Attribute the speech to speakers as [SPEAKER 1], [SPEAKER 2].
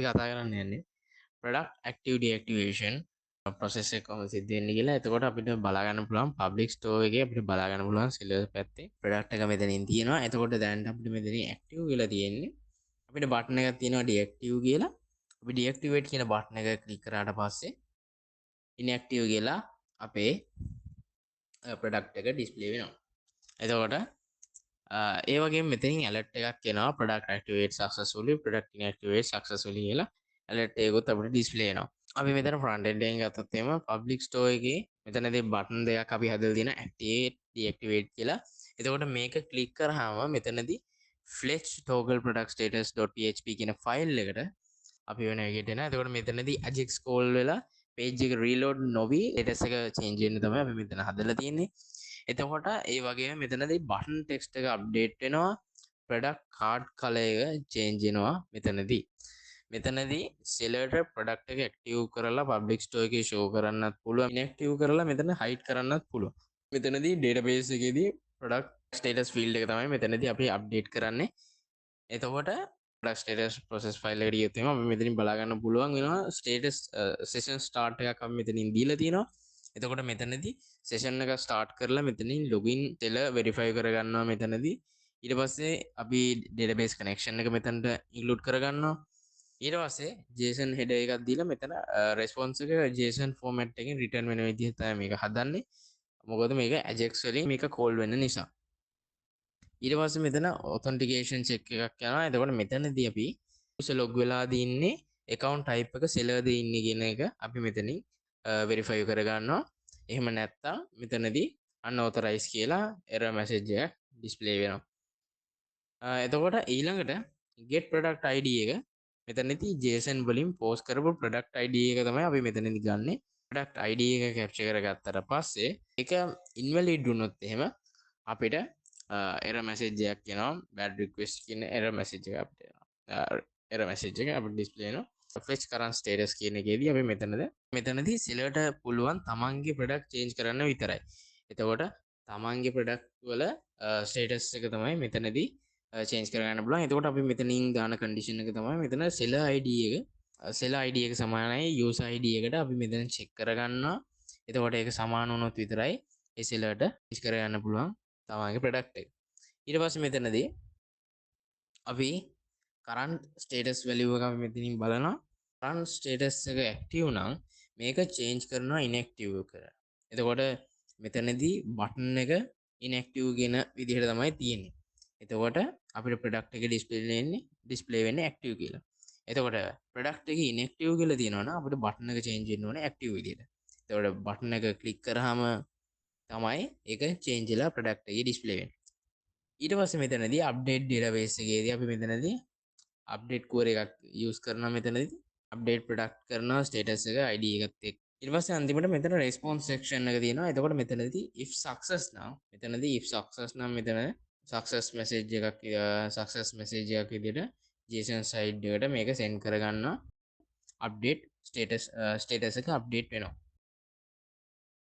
[SPEAKER 1] කතා කරන්න යන්නේ ප්‍රොඩක්ට් ඇක්ටිව් ඩිඇක්ටිවේෂන් ප්‍රොසෙස් එක කොහොමද සිද්ධ වෙන්නේ කියලා. එතකොට අපිට බලා ගන්න පුළුවන් පබ්ලික් ස්ටෝර් එකේ අපිට බලා ගන්න පුළුවන් සෙලර්ස් පැත්තේ ප්‍රොඩක්ට් එක මෙතනින් තියෙනවා. එතකොට දැන් අපිට මෙතනින් ඇක්ටිව් කියලා තියෙන්නේ. අපිට බටන් එකක් තියෙනවා ඩිඇක්ටිව් කියලා. අපි ඩිඇක්ටිවේට් කියන බටන් එක ක්ලික් කරාට පස්සේ ඉන්ඇක්ටිව් කියලා අපේ ප්‍රොඩක්ට් එක ඩිස්ප්ලේ වෙනවා. එතකොට ඒ වගේ මෙතනින් ඇලර්ට් එකක් එනවා product activate successfully product inactivate successfully කියලා ඇලර්ට් එකකුත් අපිට ඩිස්ප්ලේ වෙනවා. අපි මෙතන front end එකෙන් ගත්තොත් එහෙම public store එකේ මෙතනදී බටන් දෙකක් අපි හදලා තියෙනවා activate deactivate කියලා. එතකොට මේක ක්ලික් කරාම මෙතනදී fetch toggle product status.php කියන ෆයිල් එකට අපි වෙන එකට එනවා. එතකොට මෙතනදී ajax call වෙලා page එක reload නොවි status එක change වෙන්න තමයි අපි මෙතන හදලා තියෙන්නේ. එතකොට ඒ වගේ මෙතනදී බටන් ටෙක්ස්ට් එක අප්ඩේට් වෙනවා ප්‍රොඩක්ට් කාඩ් කලර් එක චේන්ජ් වෙනවා මෙතනදී සෙලර්ට ප්‍රොඩක්ට් එක ඇක්ටිව් කරලා පබ්ලික් ස්ටෝර් එකේ ෂෝ කරන්නත් පුළුවන් ඉන්ඇක්ටිව් කරලා මෙතන හයිඩ් කරන්නත් පුළුවන් මෙතනදී ඩේටාබේස් එකේදී ප්‍රොඩක්ට් ස්ටේටස් ෆීල්ඩ් එක තමයි මෙතනදී අපි අප්ඩේට් කරන්නේ එතකොට ප්‍රොඩක්ට් ස්ටේටස් ප්‍රොසෙස් ෆයිල් එකට ගියොත් එහෙනම් අපි මෙතනින් බලා ගන්න පුළුවන් වෙනවා ස්ටේටස් සෙෂන් ස්ටාර්ට් එකක් අපි මෙතනින් දීලා තියෙනවා එතකොට මෙතනදී සෙෂන් එක ස්ටාර්ට් කරලා මෙතනින් ලොගින් තෙල වෙරිෆයි කරගන්නවා මෙතනදී ඊට පස්සේ අපි ඩේටාබේස් කනෙක්ෂන් එක මෙතනට ඉන්ක්ලූඩ් කරගන්නවා ඊට පස්සේ JSON header එකක් දීලා මෙතන response එක JSON format එකකින් return වෙන විදිහ තමයි මේක හදන්නේ මොකද මේක Ajax වලින් මේක call වෙන නිසා ඊට පස්සේ මෙතන authentication check එකක් යනවා එතකොට මෙතනදී අපි user log වෙලාද ඉන්නේ account type එක seller ද ඉන්නේ කියන එක අපි මෙතනින් verify කරගන්නවා එහෙම නැත්තම් මෙතනදී unauthorized කියලා error message එකක් display වෙනවා එතකොට ඊළඟට get product id එක මෙතනදී JSON වලින් post කරපු product id එක තමයි අපි මෙතනදී ගන්නෙ product id එක capture කරගත්තට පස්සේ ඒක invalid වුණොත් එහෙම අපිට error message එකක් එනවා bad request කියන error message එක අපිට එනවා error message එක අපිට display වෙනවා fetch current status කියන එකේදී අපි මෙතනදී seller ට පුළුවන් තමන්ගේ product change කරන්න විතරයි. එතකොට තමන්ගේ product වල status එක තමයි මෙතනදී change කරගන්න පුළුවන්. එතකොට අපි මෙතනින් දාන condition එක තමයි මෙතන seller ID එක seller ID එක සමානයි user ID එකට අපි මෙතන check කරගන්නවා. එතකොට ඒක සමාන වුණොත් විතරයි ඒ seller ට change කරගන්න පුළුවන් තමන්ගේ product එක. ඊට පස්සේ මෙතනදී අපි current status value එක අපි මෙතනින් බලනවා. current status එක active නම් මේක change කරනවා inactive කරලා. එතකොට මෙතනදී button එක inactive කියන විදිහට තමයි තියෙන්නේ. එතකොට අපිට product එක display වෙන්නේ active කියලා. එතකොට product එක inactive කියලා තියෙනවා නම් අපිට button එක change වෙන්න ඕනේ active විදිහට. එතකොට button එක click කරාම තමයි ඒක change වෙලා product එකේ display වෙන්නේ. ඊට පස්සේ මෙතනදී update database එකේදී අපි මෙතනදී update core එකක් use කරනවා මෙතනදී update product කරනවා status එක id එකත් එක්ක ඊට පස්සේ අන්තිමට මෙතන response section එක තියෙනවා එතකොට මෙතනදී if success නම් මෙතන success message එකක් විදිහට JSON side එකට මේක send කරගන්නවා update status එක update වෙනවා